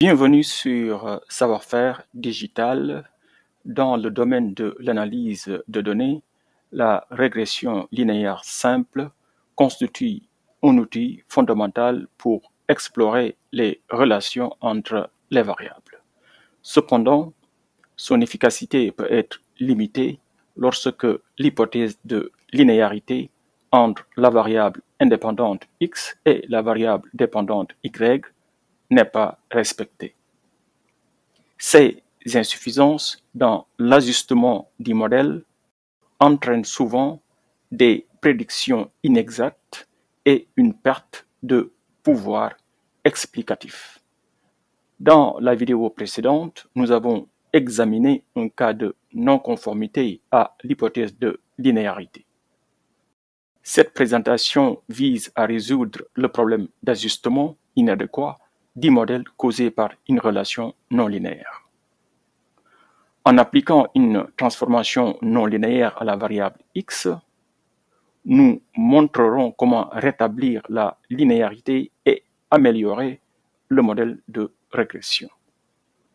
Bienvenue sur Savoir-faire digital. Dans le domaine de l'analyse de données, la régression linéaire simple constitue un outil fondamental pour explorer les relations entre les variables. Cependant, son efficacité peut être limitée lorsque l'hypothèse de linéarité entre la variable indépendante x et la variable dépendante y n'est pas respectée. Ces insuffisances dans l'ajustement du modèle entraînent souvent des prédictions inexactes et une perte de pouvoir explicatif. Dans la vidéo précédente, nous avons examiné un cas de non-conformité à l'hypothèse de linéarité. Cette présentation vise à résoudre le problème d'ajustement inadéquat du modèle causé par une relation non linéaire. En appliquant une transformation non linéaire à la variable x, nous montrerons comment rétablir la linéarité et améliorer le modèle de régression.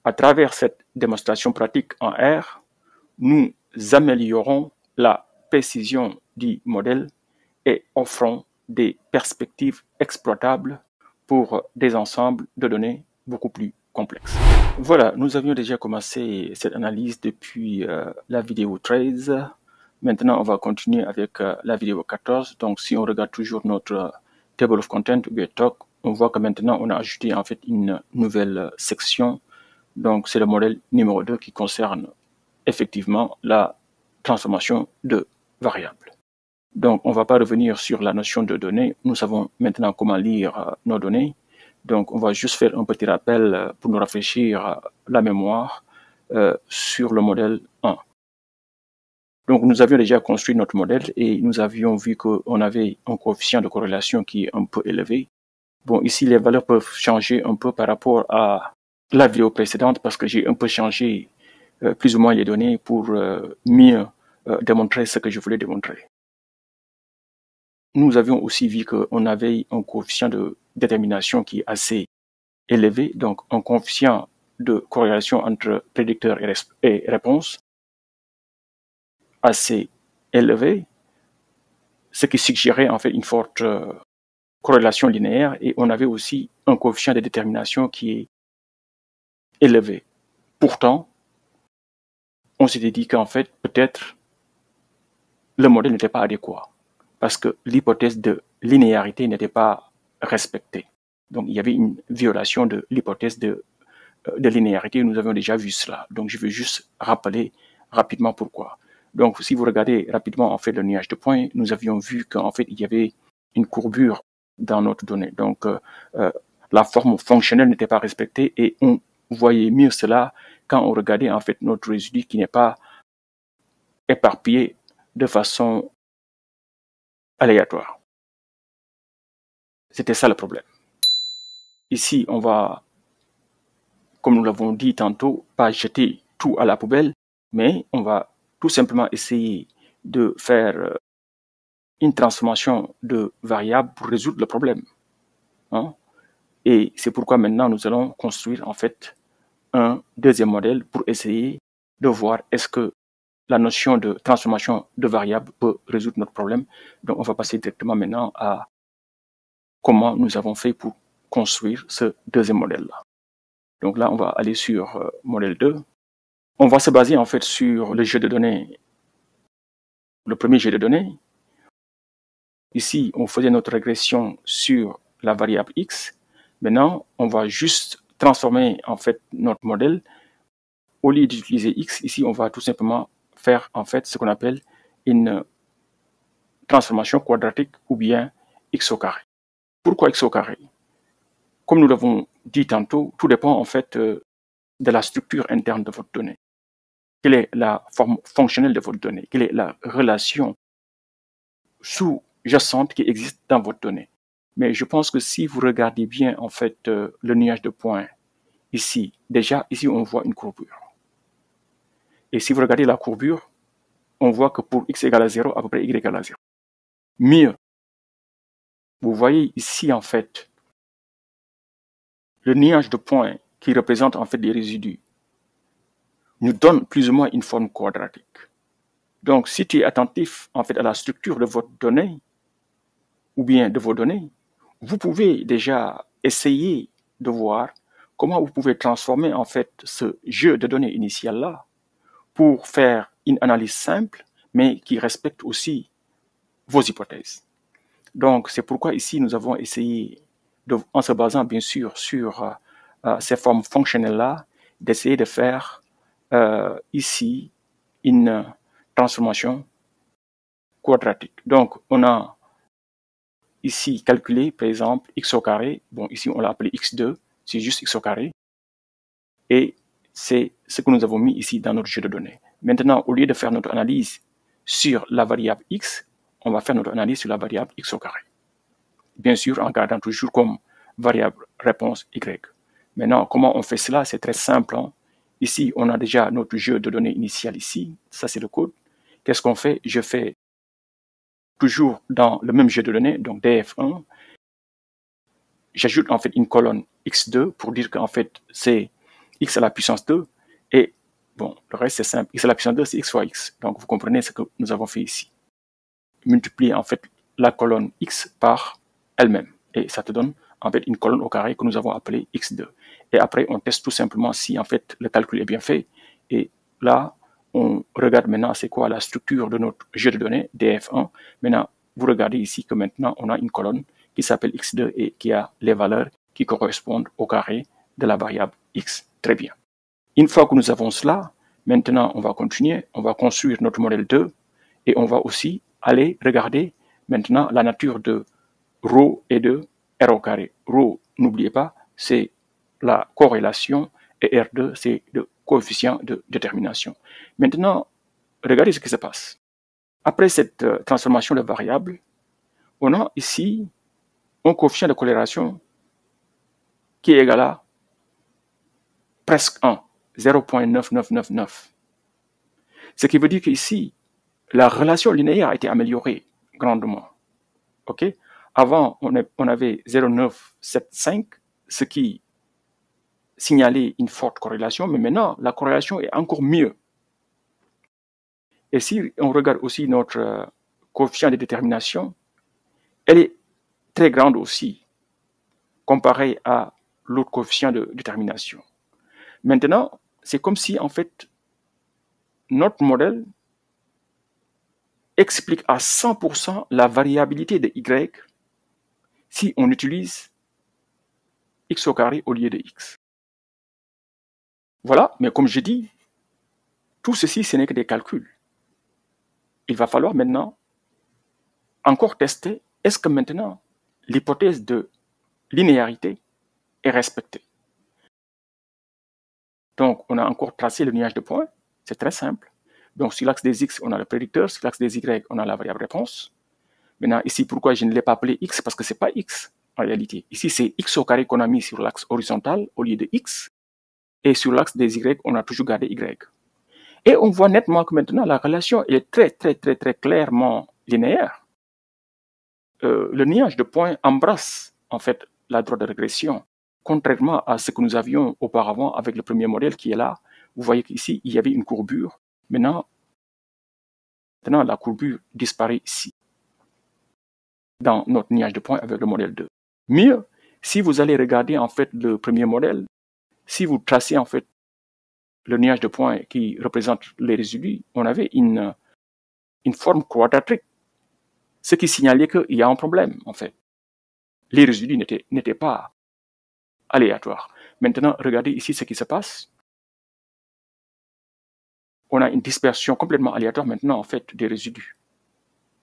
À travers cette démonstration pratique en R, nous améliorons la précision du modèle et offrons des perspectives exploitables pour des ensembles de données beaucoup plus complexes. Voilà, nous avions déjà commencé cette analyse depuis la vidéo 13. Maintenant, on va continuer avec la vidéo 14. Donc, si on regarde toujours notre Table of Content ou talk, on voit que maintenant, on a ajouté en fait une nouvelle section. Donc, c'est le modèle numéro 2 qui concerne effectivement la transformation de variables. Donc, on ne va pas revenir sur la notion de données. Nous savons maintenant comment lire nos données. Donc, on va juste faire un petit rappel pour nous rafraîchir la mémoire sur le modèle 1. Donc, nous avions déjà construit notre modèle et nous avions vu qu'on avait un coefficient de corrélation qui est un peu élevé. Bon, ici, les valeurs peuvent changer un peu par rapport à la vidéo précédente parce que j'ai un peu changé plus ou moins les données pour mieux démontrer ce que je voulais démontrer. Nous avions aussi vu qu'on avait un coefficient de détermination qui est assez élevé, donc un coefficient de corrélation entre prédicteur et réponse assez élevé, ce qui suggérait en fait une forte corrélation linéaire, et on avait aussi un coefficient de détermination qui est élevé. Pourtant, on s'était dit qu'en fait, peut-être, le modèle n'était pas adéquat, parce que l'hypothèse de linéarité n'était pas respectée. Donc, il y avait une violation de l'hypothèse de linéarité. Nous avions déjà vu cela. Donc, je vais juste rappeler rapidement pourquoi. Donc, si vous regardez rapidement, en fait, le nuage de points, nous avions vu qu'en fait, il y avait une courbure dans notre donnée. Donc, la forme fonctionnelle n'était pas respectée et on voyait mieux cela quand on regardait, en fait, notre résidu qui n'est pas éparpillé de façon aléatoire. C'était ça le problème. Ici, on va, comme nous l'avons dit tantôt, pas jeter tout à la poubelle, mais on va tout simplement essayer de faire une transformation de variable pour résoudre le problème. Et c'est pourquoi maintenant nous allons construire en fait un deuxième modèle pour essayer de voir est-ce que la notion de transformation de variable peut résoudre notre problème. Donc on va passer directement maintenant à comment nous avons fait pour construire ce deuxième modèle-là. Donc là, on va aller sur modèle 2. On va se baser en fait sur le jeu de données, le premier jeu de données. Ici, on faisait notre régression sur la variable x. Maintenant, on va juste transformer en fait notre modèle. Au lieu d'utiliser x, ici, on va tout simplement faire en fait ce qu'on appelle une transformation quadratique ou bien x au carré. Pourquoi x au carré? Comme nous l'avons dit tantôt, tout dépend en fait de la structure interne de votre donnée. Quelle est la forme fonctionnelle de votre donnée? Quelle est la relation sous-jacente qui existe dans votre donnée? Mais je pense que si vous regardez bien en fait le nuage de points ici, déjà ici on voit une courbure. Et si vous regardez la courbure, on voit que pour x égale à 0, à peu près y égale à 0. Mieux, vous voyez ici en fait le nuage de points qui représentent en fait des résidus, nous donne plus ou moins une forme quadratique. Donc, si tu es attentif en fait à la structure de votre donnée, ou bien de vos données, vous pouvez déjà essayer de voir comment vous pouvez transformer en fait ce jeu de données initial-là pour faire une analyse simple, mais qui respecte aussi vos hypothèses. Donc, c'est pourquoi ici, nous avons essayé, en se basant bien sûr sur ces formes fonctionnelles-là, d'essayer de faire ici une transformation quadratique. Donc, on a ici calculé, par exemple, x au carré. Bon, ici, on l'a appelé x2, c'est juste x au carré. Et c'est ce que nous avons mis ici dans notre jeu de données. Maintenant, au lieu de faire notre analyse sur la variable x, on va faire notre analyse sur la variable x au carré. Bien sûr, en gardant toujours comme variable réponse y. Maintenant, comment on fait cela? C'est très simple. Hein? Ici, on a déjà notre jeu de données initial ici. Ça, c'est le code. Qu'est-ce qu'on fait? Je fais toujours dans le même jeu de données, donc df1. J'ajoute en fait une colonne x2 pour dire qu'en fait, c'est x à la puissance 2. Et bon, le reste, c'est simple. X à la puissance 2, c'est x fois x. Donc, vous comprenez ce que nous avons fait ici. Multiplier en fait la colonne x par elle-même. Et ça te donne en fait une colonne au carré que nous avons appelée x2. Et après, on teste tout simplement si en fait le calcul est bien fait. Et là, on regarde maintenant c'est quoi la structure de notre jeu de données df1. Maintenant, vous regardez ici que maintenant, on a une colonne qui s'appelle x2 et qui a les valeurs qui correspondent au carré de la variable x. Très bien. Une fois que nous avons cela, maintenant, on va continuer. On va construire notre modèle 2 et on va aussi aller regarder maintenant la nature de ρ et de r au carré. Ρ, n'oubliez pas, c'est la corrélation et R2, c'est le coefficient de détermination. Maintenant, regardez ce qui se passe. Après cette transformation de variable, on a ici un coefficient de corrélation qui est égal à presque 1, 0.9999. Ce qui veut dire qu'ici, la relation linéaire a été améliorée grandement. Ok? Avant, on avait 0,975, ce qui signalait une forte corrélation, mais maintenant, la corrélation est encore mieux. Et si on regarde aussi notre coefficient de détermination, elle est très grande aussi, comparée à l'autre coefficient de détermination. Maintenant, c'est comme si, en fait, notre modèle explique à 100% la variabilité de y si on utilise x au carré au lieu de x. Voilà, mais comme je dis, tout ceci, ce n'est que des calculs. Il va falloir maintenant encore tester, est-ce que maintenant l'hypothèse de linéarité est respectée. Donc, on a encore tracé le nuage de points, c'est très simple. Donc, sur l'axe des x, on a le prédicteur, sur l'axe des y, on a la variable réponse. Maintenant, ici, pourquoi je ne l'ai pas appelé x? Parce que ce n'est pas x, en réalité. Ici, c'est x au carré qu'on a mis sur l'axe horizontal au lieu de x. Et sur l'axe des y, on a toujours gardé y. Et on voit nettement que maintenant, la relation est très clairement linéaire. Le nuage de points embrasse, en fait, la droite de régression. Contrairement à ce que nous avions auparavant avec le premier modèle qui est là, vous voyez qu'ici, il y avait une courbure. Maintenant, la courbure disparaît ici, dans notre nuage de points avec le modèle 2. Mieux, si vous allez regarder en fait le premier modèle, si vous tracez en fait le nuage de points qui représente les résidus, on avait une forme quadratique, ce qui signalait qu'il y a un problème en fait. Les résidus n'étaient pas aléatoires. Maintenant, regardez ici ce qui se passe. On a une dispersion complètement aléatoire maintenant en fait des résidus.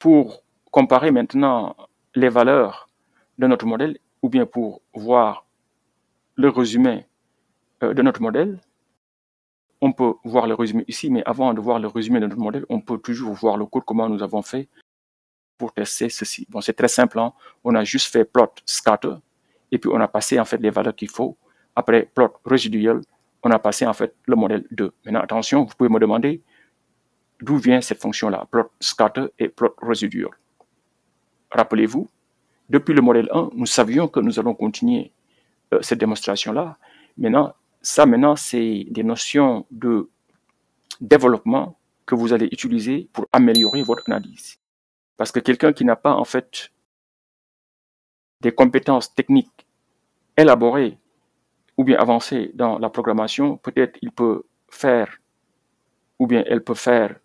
Pour comparer maintenant les valeurs de notre modèle, ou bien pour voir le résumé de notre modèle, on peut voir le résumé ici, mais avant de voir le résumé de notre modèle, on peut toujours voir le code, comment nous avons fait pour tester ceci. Bon, c'est très simple, hein? On a juste fait plot scatter, et puis on a passé en fait les valeurs qu'il faut. Après plot résiduel, on a passé en fait le modèle 2. Maintenant, attention, vous pouvez me demander d'où vient cette fonction-là, plot scatter et plot résiduel. Rappelez-vous, depuis le modèle 1, nous savions que nous allons continuer cette démonstration-là. Maintenant, ça maintenant, c'est des notions de développement que vous allez utiliser pour améliorer votre analyse. Parce que quelqu'un qui n'a pas en fait des compétences techniques élaborées ou bien avancées dans la programmation, peut-être il peut faire ou bien elle peut faire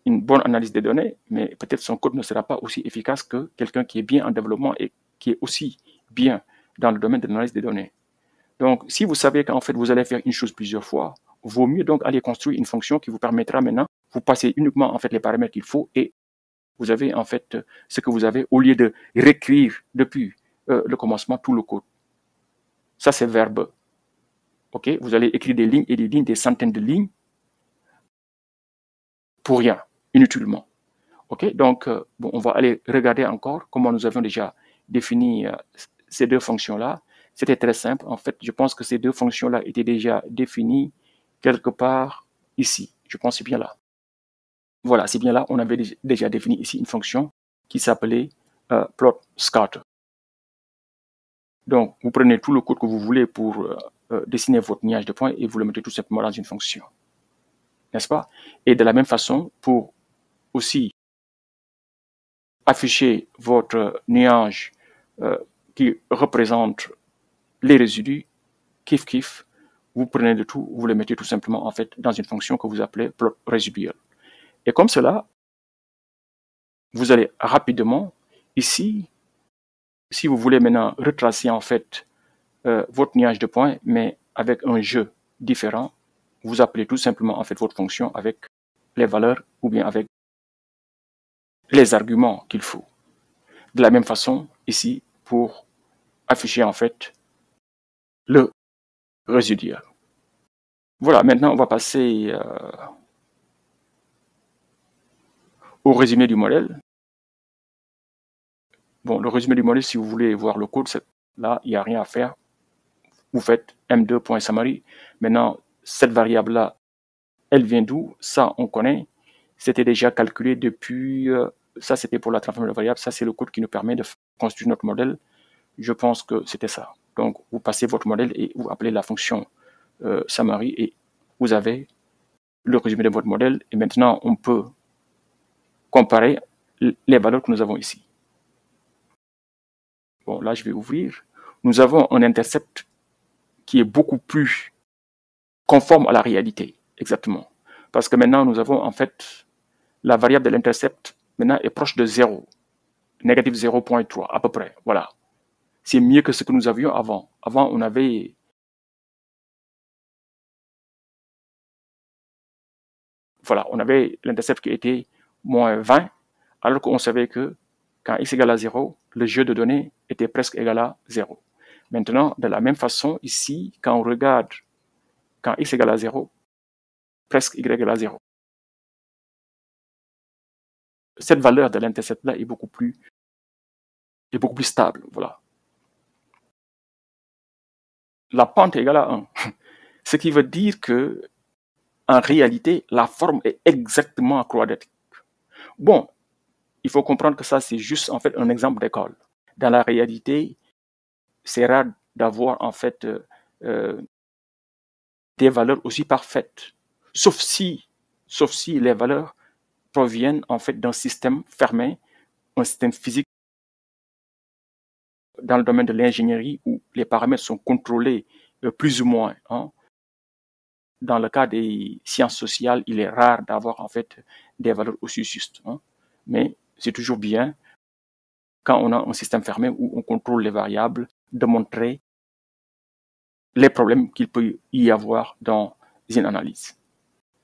une bonne analyse des données, mais peut-être son code ne sera pas aussi efficace que quelqu'un qui est bien en développement et qui est aussi bien dans le domaine de l'analyse des données. Donc, si vous savez qu'en fait vous allez faire une chose plusieurs fois, vaut mieux donc aller construire une fonction qui vous permettra maintenant, vous passez uniquement en fait les paramètres qu'il faut et vous avez en fait ce que vous avez au lieu de réécrire depuis le commencement tout le code. Ça c'est verbeux. Ok, vous allez écrire des lignes et des lignes, des centaines de lignes pour rien, inutilement. Ok, donc bon, on va aller regarder encore comment nous avions déjà défini ces deux fonctions-là. C'était très simple. En fait, je pense que ces deux fonctions-là étaient déjà définies quelque part ici. Je pense que c'est bien là. Voilà, c'est bien là. On avait déjà défini ici une fonction qui s'appelait plot scatter. Donc, vous prenez tout le code que vous voulez pour dessiner votre nuage de points et vous le mettez tout simplement dans une fonction. N'est-ce pas? Et de la même façon, pour aussi afficher votre nuage qui représente les résidus, kiff, vous prenez de tout, vous le mettez tout simplement en fait dans une fonction que vous appelez plot résiduel. Et comme cela, vous allez rapidement, ici, si vous voulez maintenant retracer en fait votre nuage de points, mais avec un jeu différent, vous appelez tout simplement en fait votre fonction avec les valeurs ou bien avec les arguments qu'il faut. De la même façon, ici, pour afficher en fait le résiduel. Voilà, maintenant on va passer au résumé du modèle. Bon, le résumé du modèle, si vous voulez voir le code, là, il n'y a rien à faire. Vous faites m2.summary. Maintenant, cette variable-là, elle vient d'où? Ça, on connaît. C'était déjà calculé depuis... ça, c'était pour la transformation de variable. Ça, c'est le code qui nous permet de construire notre modèle. Je pense que c'était ça. Donc, vous passez votre modèle et vous appelez la fonction summary et vous avez le résumé de votre modèle. Et maintenant, on peut comparer les valeurs que nous avons ici. Bon, là, je vais ouvrir. Nous avons un intercept qui est beaucoup plus conforme à la réalité, exactement. Parce que maintenant, nous avons en fait la variable de l'intercept maintenant est proche de 0, négatif 0.3 à peu près. Voilà. C'est mieux que ce que nous avions avant. Avant, on avait l'intercept qui était moins 20, alors qu'on savait que quand x égale à 0, le jeu de données était presque égal à 0. Maintenant, de la même façon, ici, quand on regarde quand x égale à 0, presque y égale à 0. Cette valeur de l'intercept-là est beaucoup plus stable. Voilà. La pente est égale à 1. Ce qui veut dire que, en réalité, la forme est exactement quadratique. Bon, il faut comprendre que ça, c'est juste en fait un exemple d'école. Dans la réalité, c'est rare d'avoir en fait des valeurs aussi parfaites, sauf si les valeurs proviennent en fait d'un système fermé, un système physique dans le domaine de l'ingénierie où les paramètres sont contrôlés plus ou moins. Hein. Dans le cas des sciences sociales, il est rare d'avoir en fait des valeurs aussi justes. Hein. Mais c'est toujours bien, quand on a un système fermé où on contrôle les variables, de montrer les problèmes qu'il peut y avoir dans une analyse.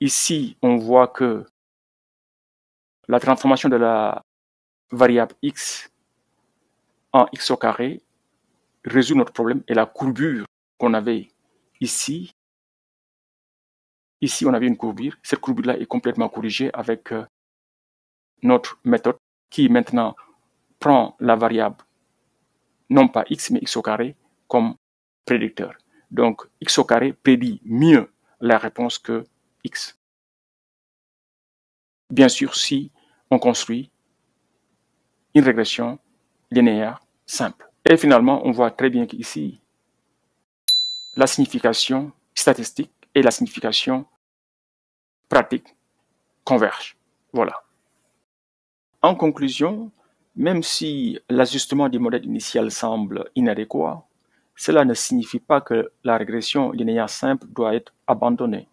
Ici, on voit que la transformation de la variable x en x au carré résout notre problème et la courbure qu'on avait ici, on avait une courbure. Cette courbure-là est complètement corrigée avec notre méthode qui maintenant prend la variable, non pas x, mais x au carré comme prédicteur. Donc, x au carré prédit mieux la réponse que x. Bien sûr, si on construit une régression linéaire simple. Et finalement, on voit très bien qu'ici, la signification statistique et la signification pratique convergent. Voilà. En conclusion, même si l'ajustement du modèle initial semble inadéquat, cela ne signifie pas que la régression linéaire simple doit être abandonnée.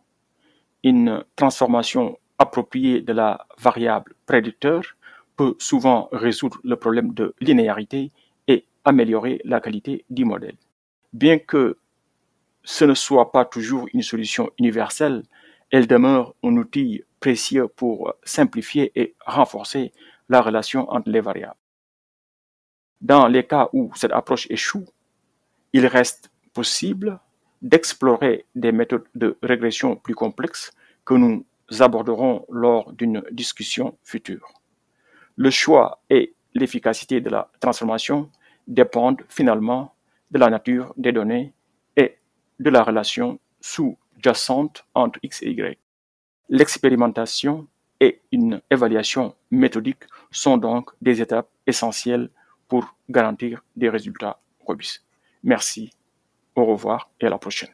Une transformation appropriée de la variable prédicteur peut souvent résoudre le problème de linéarité et améliorer la qualité du modèle. Bien que ce ne soit pas toujours une solution universelle, elle demeure un outil précieux pour simplifier et renforcer la relation entre les variables. Dans les cas où cette approche échoue, il reste possible d'explorer des méthodes de régression plus complexes que nous aborderons lors d'une discussion future. Le choix et l'efficacité de la transformation dépendent finalement de la nature des données et de la relation sous-jacente entre X et Y. L'expérimentation et une évaluation méthodique sont donc des étapes essentielles pour garantir des résultats robustes. Merci, au revoir et à la prochaine.